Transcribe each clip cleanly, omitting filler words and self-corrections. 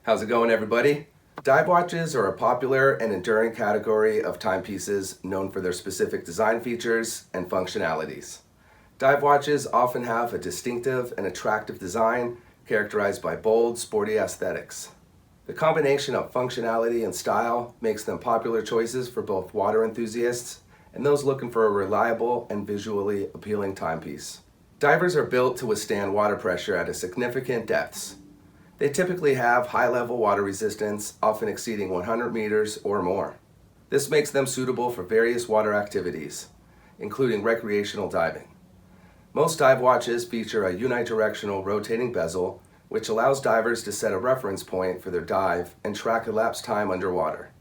How's it going, everybody? Dive watches are a popular and enduring category of timepieces known for their specific design features and functionalities. Dive watches often have a distinctive and attractive design characterized by bold, sporty aesthetics. The combination of functionality and style makes them popular choices for both water enthusiasts and those looking for a reliable and visually appealing timepiece. Divers are built to withstand water pressure at a significant depths. They typically have high-level water resistance, often exceeding 100 meters or more. This makes them suitable for various water activities, including recreational diving. Most dive watches feature a unidirectional rotating bezel, which allows divers to set a reference point for their dive and track elapsed time underwater.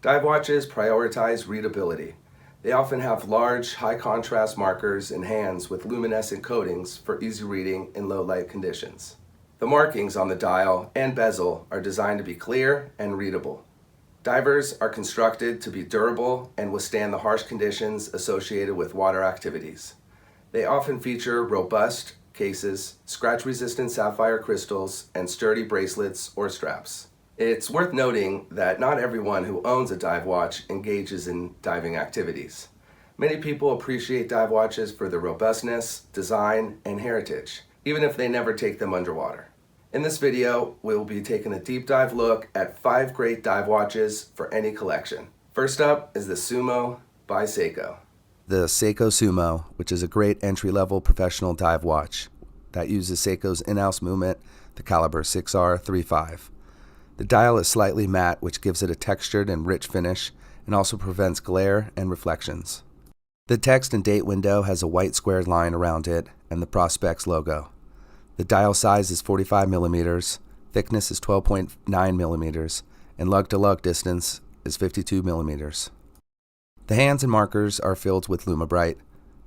Dive watches prioritize readability. They often have large, high-contrast markers and hands with luminescent coatings for easy reading in low-light conditions. The markings on the dial and bezel are designed to be clear and readable. Divers are constructed to be durable and withstand the harsh conditions associated with water activities. They often feature robust cases, scratch-resistant sapphire crystals, and sturdy bracelets or straps. It's worth noting that not everyone who owns a dive watch engages in diving activities. Many people appreciate dive watches for their robustness, design, and heritage, even if they never take them underwater. In this video, we'll be taking a deep dive look at 5 great dive watches for any collection. First up is the Sumo by Seiko. The Seiko Sumo, which is a great entry-level professional dive watch that uses Seiko's in-house movement, the caliber 6R35. The dial is slightly matte, which gives it a textured and rich finish and also prevents glare and reflections. The text and date window has a white squared line around it and the Prospex logo. The dial size is 45 millimeters, thickness is 12.9 millimeters, and lug-to-lug distance is 52 millimeters. The hands and markers are filled with LumiBrite.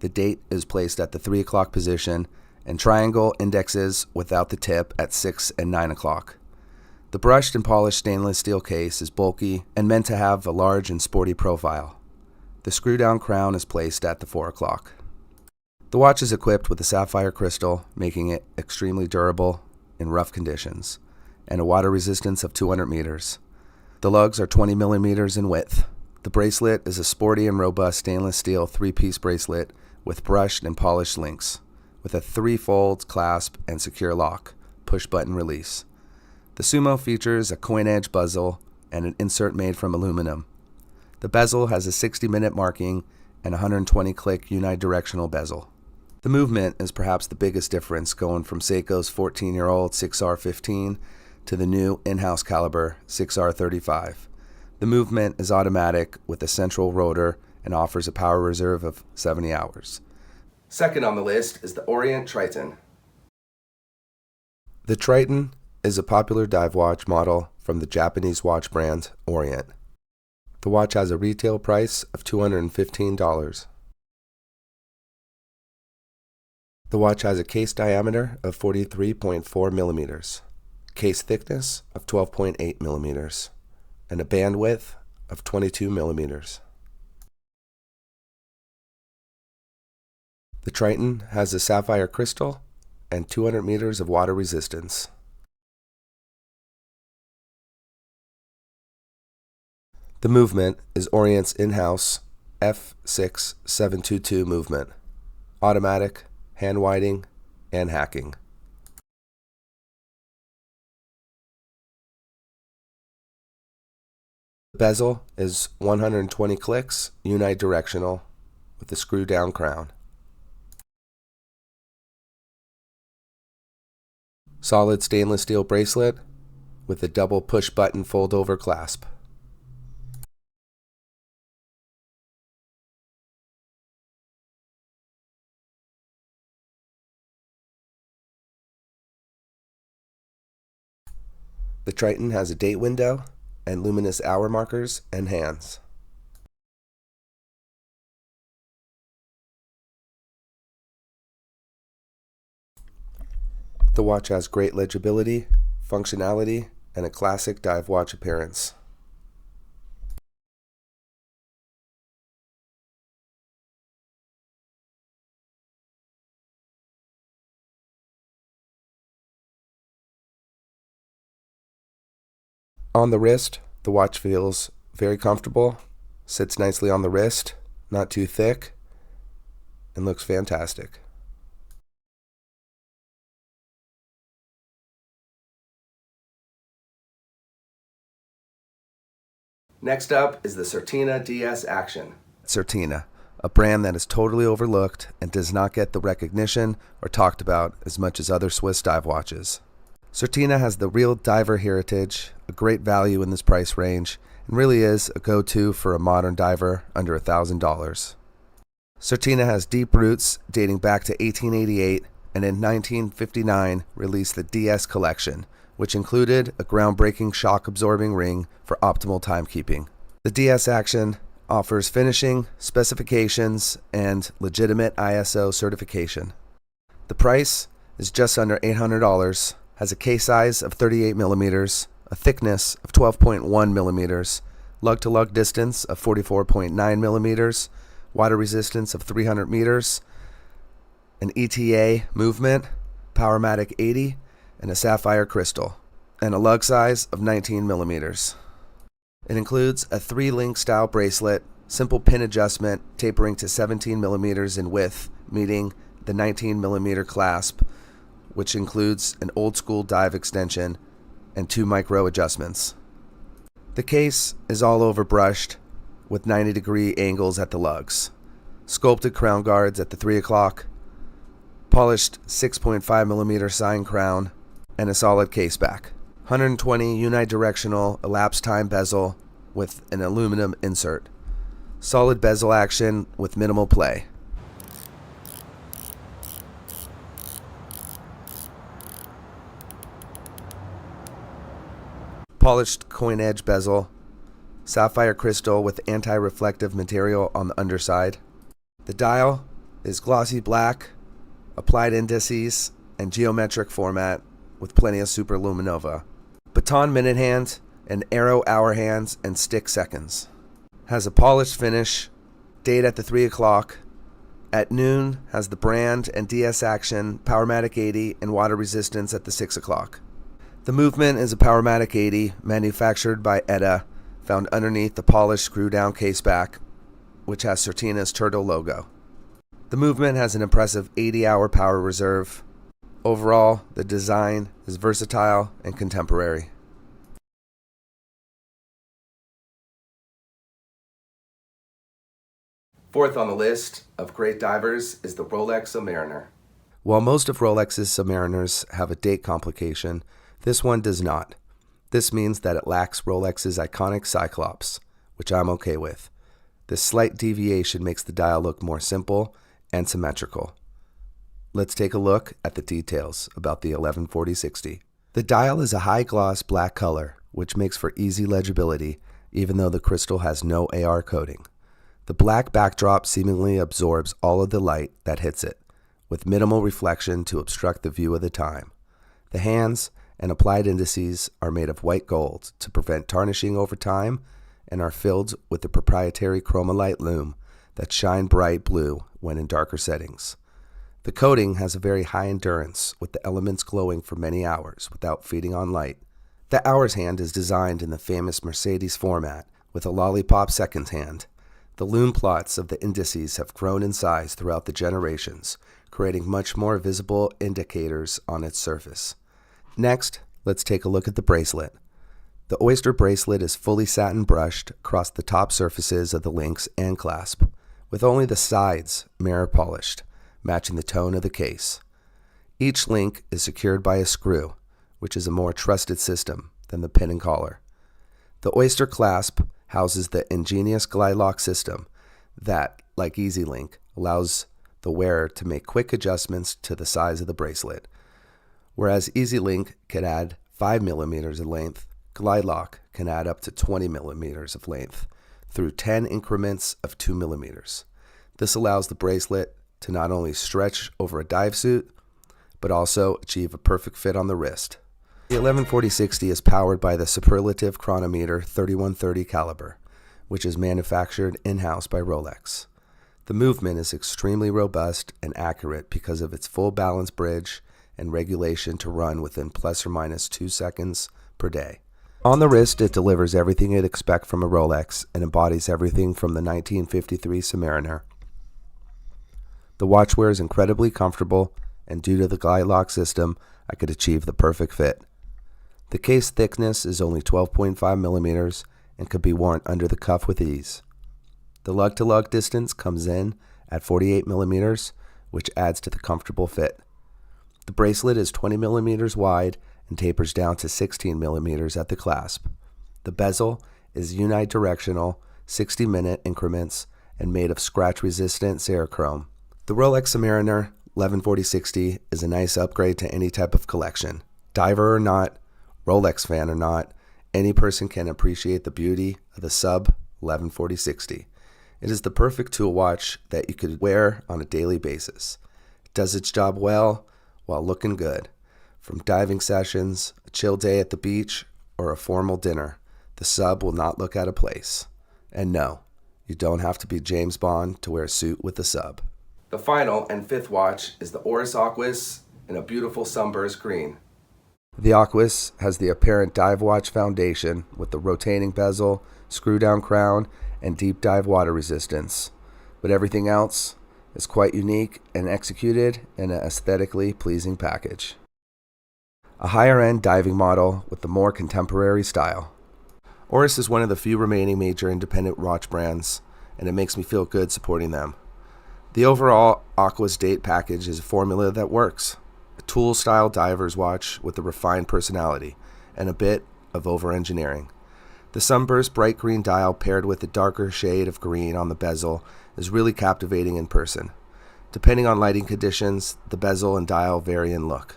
The date is placed at the 3 o'clock position, and triangle indexes without the tip at 6 and 9 o'clock. The brushed and polished stainless steel case is bulky and meant to have a large and sporty profile. The screw-down crown is placed at the 4 o'clock. The watch is equipped with a sapphire crystal, making it extremely durable in rough conditions, and a water resistance of 200 meters. The lugs are 20 millimeters in width. The bracelet is a sporty and robust stainless steel 3-piece bracelet with brushed and polished links, with a 3-fold clasp and secure lock, push-button release. The Sumo features a coin-edge bezel and an insert made from aluminum. The bezel has a 60-minute marking and 120-click unidirectional bezel. The movement is perhaps the biggest difference, going from Seiko's 14-year-old 6R15 to the new in-house caliber 6R35. The movement is automatic with a central rotor and offers a power reserve of 70 hours. Second on the list is the Orient Triton. The Triton is a popular dive watch model from the Japanese watch brand Orient. The watch has a retail price of $215. The watch has a case diameter of 43.4 millimeters, case thickness of 12.8 millimeters, and a band width of 22 millimeters. The Triton has a sapphire crystal and 200 meters of water resistance. The movement is Orient's in-house F6722 movement, automatic, hand winding, and hacking. The bezel is 120 clicks, unidirectional, with a screw-down crown. Solid stainless steel bracelet with a double push-button fold-over clasp. The Triton has a date window and luminous hour markers and hands. The watch has great legibility, functionality, and a classic dive watch appearance. On the wrist, the watch feels very comfortable, sits nicely on the wrist, not too thick, and looks fantastic. Next up is the Certina DS Action. Certina, a brand that is totally overlooked and does not get the recognition or talked about as much as other Swiss dive watches. Certina has the real diver heritage, a great value in this price range, and really is a go-to for a modern diver under $1,000. Certina has deep roots dating back to 1888, and in 1959 released the DS collection, which included a groundbreaking shock-absorbing ring for optimal timekeeping. The DS Action offers finishing, specifications, and legitimate ISO certification. The price is just under $800, has a case size of 38 millimeters, a thickness of 12.1 millimeters, lug-to-lug distance of 44.9 millimeters, water resistance of 300 meters, an ETA movement, Powermatic 80, and a sapphire crystal, and a lug size of 19 millimeters. It includes a 3-link style bracelet, simple pin adjustment tapering to 17 millimeters in width, meeting the 19 millimeter clasp, which includes an old school dive extension and 2 micro adjustments. The case is all over brushed with 90-degree angles at the lugs, sculpted crown guards at the 3 o'clock, polished 6.5 millimeter sign crown, and a solid case back. 120 unidirectional elapsed time bezel with an aluminum insert. Solid bezel action with minimal play. Polished coin edge bezel. Sapphire crystal with anti-reflective material on the underside. The dial is glossy black, applied indices, and geometric format with plenty of superluminova. Baton minute hand and arrow hour hands and stick seconds. Has a polished finish, date at the 3 o'clock. At noon has the brand and DS Action, Powermatic 80, and water resistance at the 6 o'clock. The movement is a Powermatic 80 manufactured by Etta, found underneath the polished screw-down case back, which has Certina's turtle logo. The movement has an impressive 80-hour power reserve. Overall, the design is versatile and contemporary. Fourth on the list of great divers is the Rolex Submariner. While most of Rolex's Submariners have a date complication, this one does not. This means that it lacks Rolex's iconic Cyclops, which I'm okay with. This slight deviation makes the dial look more simple and symmetrical. Let's take a look at the details about the 114060. The dial is a high-gloss black color, which makes for easy legibility, even though the crystal has no AR coating. The black backdrop seemingly absorbs all of the light that hits it, with minimal reflection to obstruct the view of the time. The hands and applied indices are made of white gold to prevent tarnishing over time and are filled with the proprietary Chromalight lume that shine bright blue when in darker settings. The coating has a very high endurance, with the elements glowing for many hours without feeding on light. The hours hand is designed in the famous Mercedes format with a lollipop seconds hand. The lume plots of the indices have grown in size throughout the generations, creating much more visible indicators on its surface. Next, let's take a look at the bracelet. The oyster bracelet is fully satin brushed across the top surfaces of the links and clasp, with only the sides mirror polished, matching the tone of the case. Each link is secured by a screw, which is a more trusted system than the pin and collar. The oyster clasp houses the ingenious glide lock system that, like EasyLink, allows the wearer to make quick adjustments to the size of the bracelet. Whereas EasyLink can add 5 millimeters of length, Glide Lock can add up to 20 millimeters of length through 10 increments of 2 millimeters. This allows the bracelet to not only stretch over a dive suit, but also achieve a perfect fit on the wrist. The 114060 is powered by the superlative chronometer 3130 caliber, which is manufactured in-house by Rolex. The movement is extremely robust and accurate because of its full balance bridge and regulation to run within plus or minus 2 seconds per day. On the wrist, it delivers everything you'd expect from a Rolex and embodies everything from the 1953 Submariner. The watch wear is incredibly comfortable, and due to the glide lock system, I could achieve the perfect fit. The case thickness is only 12.5 millimeters and could be worn under the cuff with ease. The lug-to-lug distance comes in at 48 millimeters, which adds to the comfortable fit. The bracelet is 20 millimeters wide and tapers down to 16 millimeters at the clasp. The bezel is unidirectional, 60-minute increments, and made of scratch-resistant Cerachrome. The Rolex Submariner 114060 is a nice upgrade to any type of collection. Diver or not, Rolex fan or not, any person can appreciate the beauty of the Sub 114060. It is the perfect tool watch that you could wear on a daily basis. It does its job well while looking good. From diving sessions, a chill day at the beach, or a formal dinner, the Sub will not look out of place. And no, you don't have to be James Bond to wear a suit with the Sub. The final and fifth watch is the Oris Aquis in a beautiful sunburst green. The Aquis has the apparent dive watch foundation with the rotating bezel, screw-down crown, and deep dive water resistance. But everything else is quite unique and executed in an aesthetically pleasing package. A higher-end diving model with the more contemporary style. Oris is one of the few remaining major independent watch brands, and it makes me feel good supporting them. The overall Aquis date package is a formula that works. A tool-style diver's watch with a refined personality and a bit of over-engineering. The sunburst bright green dial paired with a darker shade of green on the bezel is really captivating in person. Depending on lighting conditions, the bezel and dial vary in look.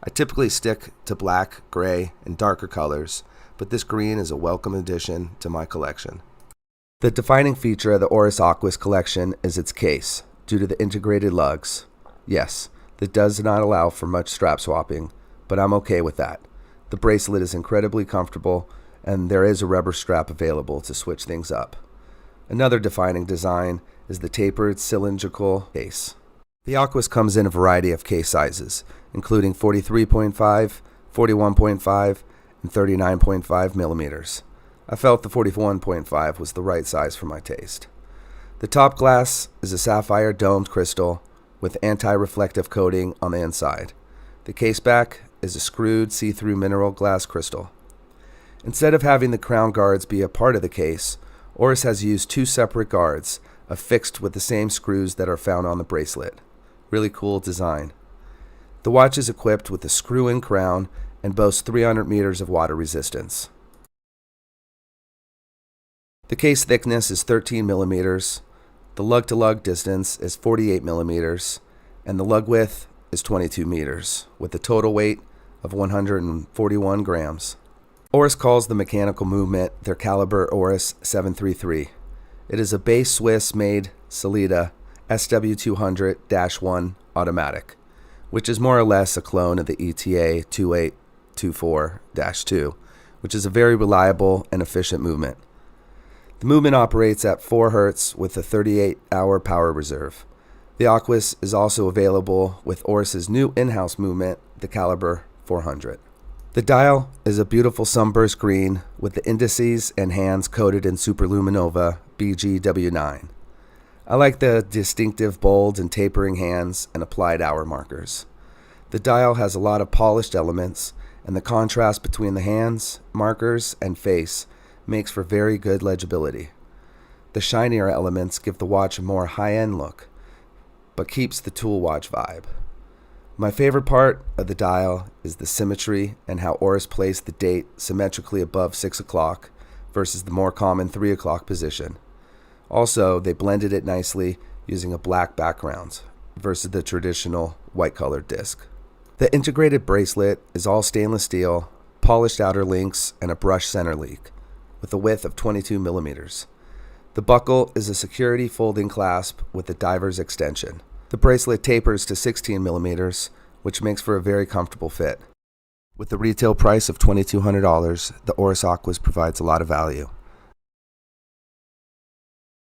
I typically stick to black, gray, and darker colors, but this green is a welcome addition to my collection. The defining feature of the Oris Aquis collection is its case, due to the integrated lugs. Yes, that does not allow for much strap swapping, but I'm okay with that. The bracelet is incredibly comfortable, and there is a rubber strap available to switch things up. Another defining design is the tapered cylindrical case. The Aquis comes in a variety of case sizes, including 43.5, 41.5, and 39.5 millimeters. I felt the 41.5 was the right size for my taste. The top glass is a sapphire domed crystal with anti-reflective coating on the inside. The case back is a screwed see-through mineral glass crystal. Instead of having the crown guards be a part of the case, Oris has used two separate guards affixed with the same screws that are found on the bracelet. Really cool design. The watch is equipped with a screw-in crown and boasts 300 meters of water resistance. The case thickness is 13 millimeters, the lug-to-lug distance is 48 millimeters, and the lug width is 22 meters, with a total weight of 141 grams. Oris calls the mechanical movement their caliber Oris 733. It is a base Swiss-made Sellita SW200-1 automatic, which is more or less a clone of the ETA 2824-2, which is a very reliable and efficient movement. The movement operates at 4 Hz with a 38-hour power reserve. The Aquis is also available with Oris's new in-house movement, the caliber 400. The dial is a beautiful sunburst green with the indices and hands coated in Superluminova BGW9. I like the distinctive bold and tapering hands and applied hour markers. The dial has a lot of polished elements, and the contrast between the hands, markers, and face makes for very good legibility. The shinier elements give the watch a more high-end look, but keeps the tool watch vibe. My favorite part of the dial is the symmetry and how Oris placed the date symmetrically above 6 o'clock versus the more common 3 o'clock position. Also, they blended it nicely using a black background versus the traditional white-colored disc. The integrated bracelet is all stainless steel, polished outer links, and a brushed center leak, with a width of 22 millimeters. The buckle is a security folding clasp with a diver's extension. The bracelet tapers to 16 millimeters, which makes for a very comfortable fit. With the retail price of $2,200, the Oris Aquis provides a lot of value.